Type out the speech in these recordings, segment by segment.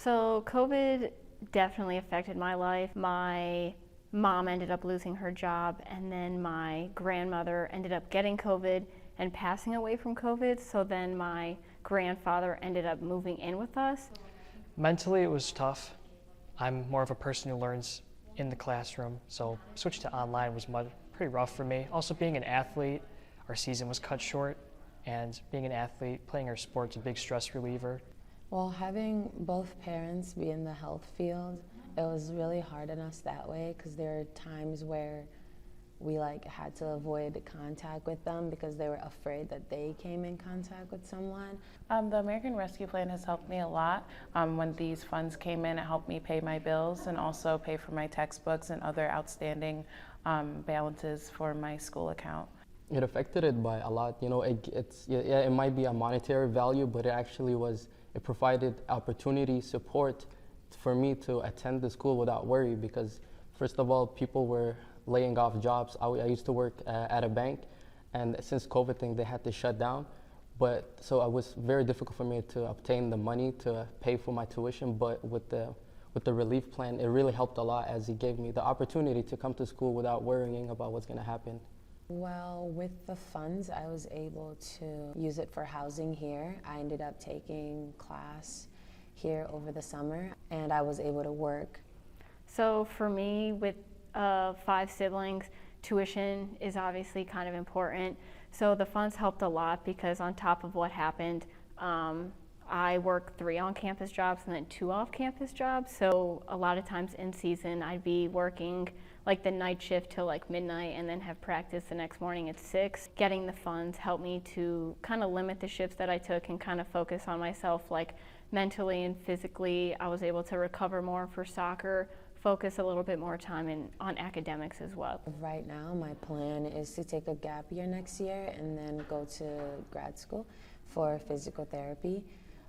So COVID definitely affected my life. My mom ended up losing her job, and then my grandmother ended up getting COVID and passing away from COVID. So then my grandfather ended up moving in with us. Mentally, it was tough. I'm more of a person who learns in the classroom, so switching to online was pretty rough for me. Also, being an athlete, our season was cut short, and being an athlete, playing our sport's a big stress reliever. Well, having both parents be in the health field, it was really hard on us that way because there are times where we had to avoid contact with them because they were afraid that they came in contact with someone. The American Rescue Plan has helped me a lot. When these funds came in, it helped me pay my bills and also pay for my textbooks and other outstanding balances for my school account. It affected it by a lot. You know, it might be a monetary value, but it provided opportunity, support for me to attend the school without worry because, first of all, people were laying off jobs. I used to work at a bank, and since COVID thing, they had to shut down. So it was very difficult for me to obtain the money to pay for my tuition, but with the relief plan, it really helped a lot as it gave me the opportunity to come to school without worrying about what's gonna happen. Well, with the funds, I was able to use it for housing here. I ended up taking class here over the summer, and I was able to work. So for me, with 5 siblings, tuition is obviously kind of important. So the funds helped a lot because on top of what happened, I work 3 on-campus jobs and then 2 off-campus jobs. So a lot of times in season, I'd be working like the night shift till like midnight and then have practice the next morning at 6. Getting the funds helped me to kind of limit the shifts that I took and kind of focus on myself, like mentally and physically. I was able to recover more for soccer, focus a little bit more time on academics as well. Right now, my plan is to take a gap year next year and then go to grad school for physical therapy.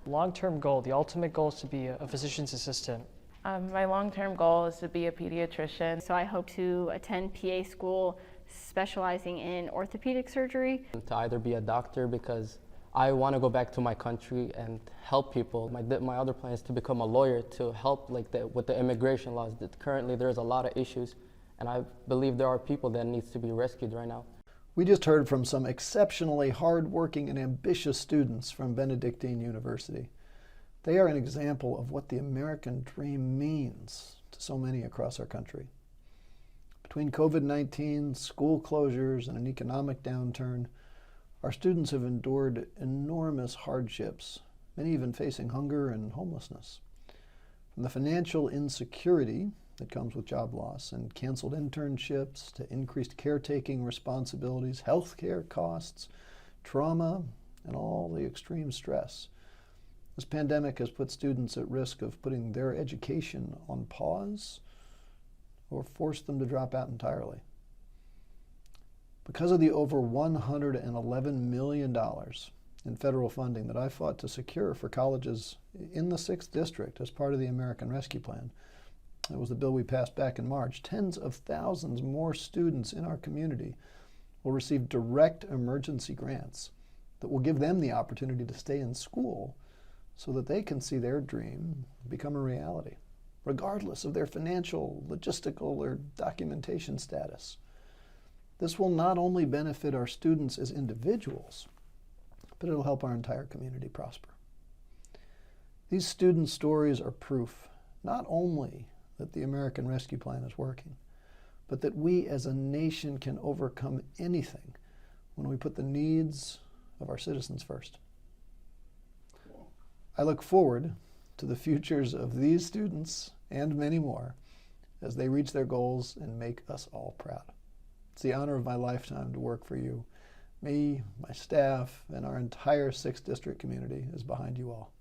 Long-term goal, the ultimate goal is to be a physician's assistant. My long-term goal is to be a pediatrician. So I hope to attend PA school specializing in orthopedic surgery. To either be a doctor because I want to go back to my country and help people. My other plan is to become a lawyer to help with the immigration laws. Currently there's a lot of issues, and I believe there are people that needs to be rescued right now. We just heard from some exceptionally hardworking and ambitious students from Benedictine University. They are an example of what the American dream means to so many across our country. Between COVID-19, school closures, and an economic downturn, our students have endured enormous hardships, many even facing hunger and homelessness. From the financial insecurity that comes with job loss and canceled internships to increased caretaking responsibilities, healthcare costs, trauma, and all the extreme stress. This pandemic has put students at risk of putting their education on pause or forced them to drop out entirely. Because of the over $111 million in federal funding that I fought to secure for colleges in the 6th District as part of the American Rescue Plan, that was the bill we passed back in March, tens of thousands more students in our community will receive direct emergency grants that will give them the opportunity to stay in school so that they can see their dream become a reality, regardless of their financial, logistical, or documentation status. This will not only benefit our students as individuals, but it'll help our entire community prosper. These student stories are proof not only that the American Rescue Plan is working, but that we as a nation can overcome anything when we put the needs of our citizens first. I look forward to the futures of these students and many more as they reach their goals and make us all proud. It's the honor of my lifetime to work for you. Me, my staff, and our entire 6th District community is behind you all.